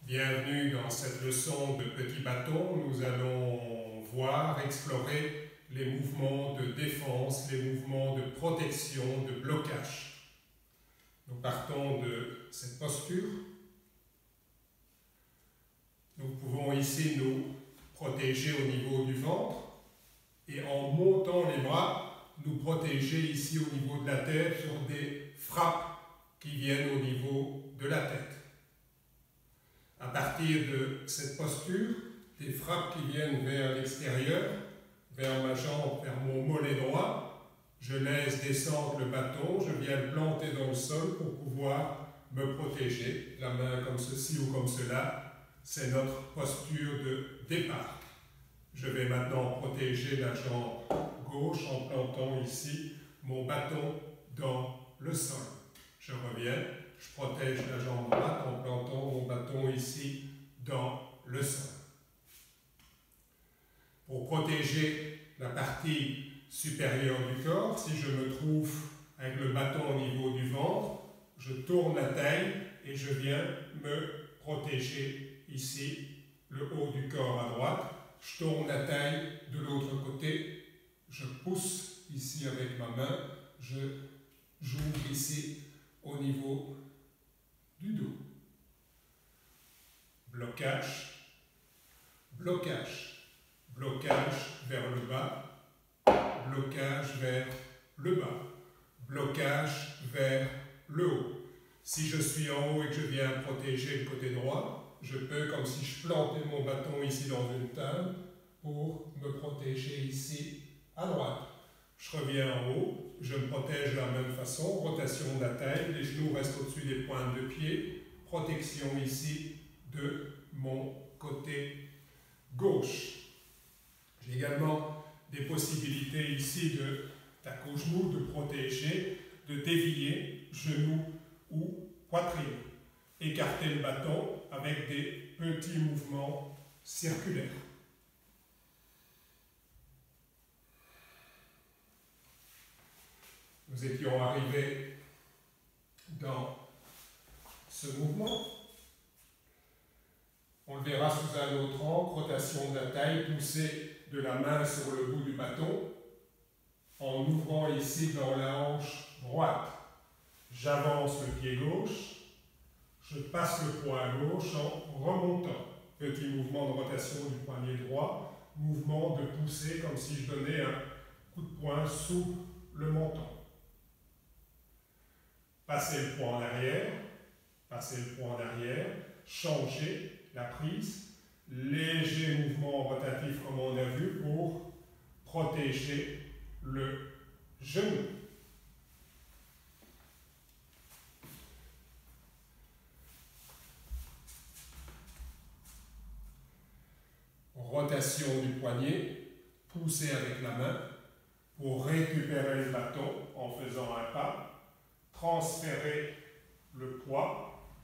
Bienvenue dans cette leçon de petit bâton. Nous allons voir, explorer les mouvements de défense, les mouvements de protection, de blocage. Nous partons de cette posture. Nous pouvons ici nous protéger au niveau du ventre et en montant les bras, nous protéger ici au niveau de la tête sur des frappes qui viennent au niveau de la tête. À partir de cette posture, des frappes qui viennent vers l'extérieur, vers ma jambe, vers mon mollet droit, je laisse descendre le bâton, je viens le planter dans le sol pour pouvoir me protéger. La main comme ceci ou comme cela, c'est notre posture de départ. Je vais maintenant protéger la jambe gauche en plantant ici mon bâton dans le sol. Je reviens, je protège la jambe droite en plantant mon bâton ici dans le sol. Pour protéger la partie supérieure du corps, si je me trouve avec le bâton au niveau du ventre, je tourne la taille et je viens me protéger ici le haut du corps à droite. Je tourne la taille de l'autre côté, je pousse ici avec ma main, j'ouvre ici au niveau du dos. Blocage, blocage, blocage vers le bas, blocage vers le bas, blocage vers le haut. Si je suis en haut et que je viens protéger le côté droit, je peux, comme si je plantais mon bâton ici dans une table, pour me protéger ici à droite. Je reviens en haut, je me protège de la même façon, rotation de la taille, les genoux restent au-dessus des pointes de pied, protection ici de mon côté gauche. J'ai également des possibilités ici de tac au genou, de protéger, de dévier genou ou poitrine. Écarter le bâton avec des petits mouvements circulaires. Nous étions arrivés dans ce mouvement. On le verra sous un autre angle, rotation de la taille, poussée de la main sur le bout du bâton, en ouvrant ici dans la hanche droite. J'avance le pied gauche, je passe le poing à gauche en remontant. Petit mouvement de rotation du poignet droit, mouvement de poussée comme si je donnais un coup de poing sous le menton. Passer le poing en arrière, passer le poing en arrière, changer la prise, léger mouvement rotatif comme on a vu pour protéger le genou. Rotation du poignet, pousser avec la main pour récupérer le bâton en faisant un pas. Transférer le poids,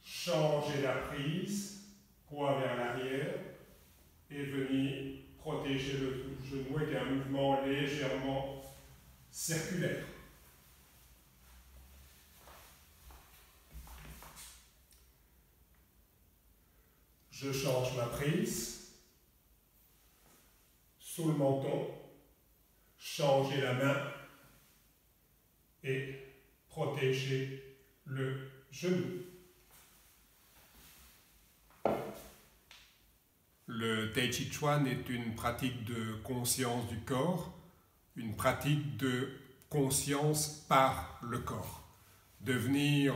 changer la prise, poids vers l'arrière et venir protéger le genou avec un mouvement légèrement circulaire. Je change ma prise, sous le menton, changer la main et protéger le genou. Le Tai Chi Chuan est une pratique de conscience du corps, une pratique de conscience par le corps. Devenir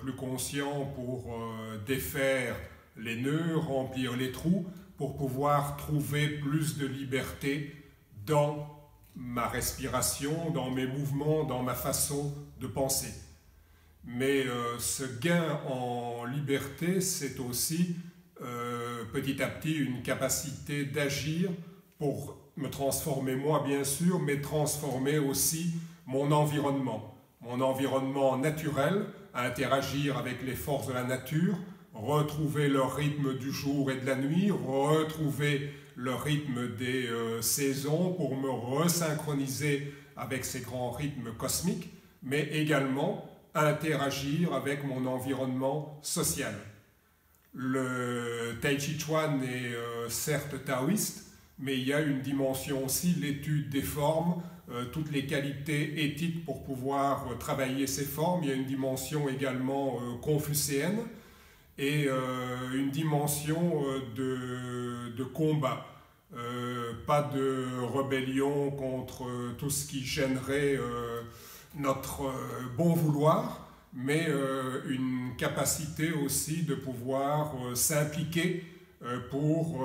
plus conscient pour défaire les nœuds, remplir les trous, pour pouvoir trouver plus de liberté dans ma respiration, dans mes mouvements, dans ma façon de penser. Mais ce gain en liberté, c'est aussi petit à petit une capacité d'agir pour me transformer moi bien sûr, mais transformer aussi mon environnement naturel, interagir avec les forces de la nature, retrouver leur rythme du jour et de la nuit, retrouver le rythme des saisons pour me resynchroniser avec ces grands rythmes cosmiques, mais également interagir avec mon environnement social. Le Tai Chi Chuan est certes taoïste, mais il y a une dimension aussi, l'étude des formes, toutes les qualités éthiques pour pouvoir travailler ces formes. Il y a une dimension également confucéenne et une dimension de combat. Pas de rébellion contre tout ce qui gênerait notre bon vouloir, mais une capacité aussi de pouvoir s'impliquer pour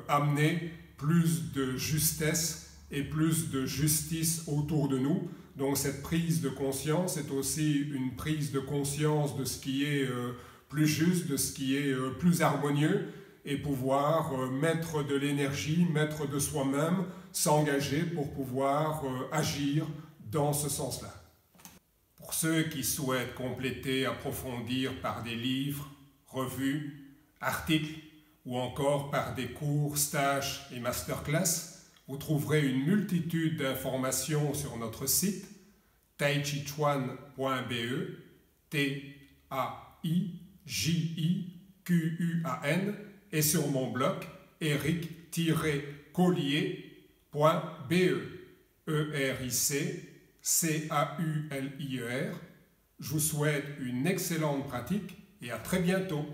amener plus de justesse et plus de justice autour de nous. Donc cette prise de conscience est aussi une prise de conscience de ce qui est plus juste, de ce qui est plus harmonieux, et pouvoir mettre de l'énergie, mettre de soi-même, s'engager pour pouvoir agir dans ce sens-là. Pour ceux qui souhaitent compléter, approfondir par des livres, revues, articles ou encore par des cours, stages et masterclass, vous trouverez une multitude d'informations sur notre site taichichuan.be, T-A-I-J-I-Q-U-A-N, et sur mon blog eric-collier.be, E-R-I-C-C-A-U-L-I-E-R. Je vous souhaite une excellente pratique et à très bientôt.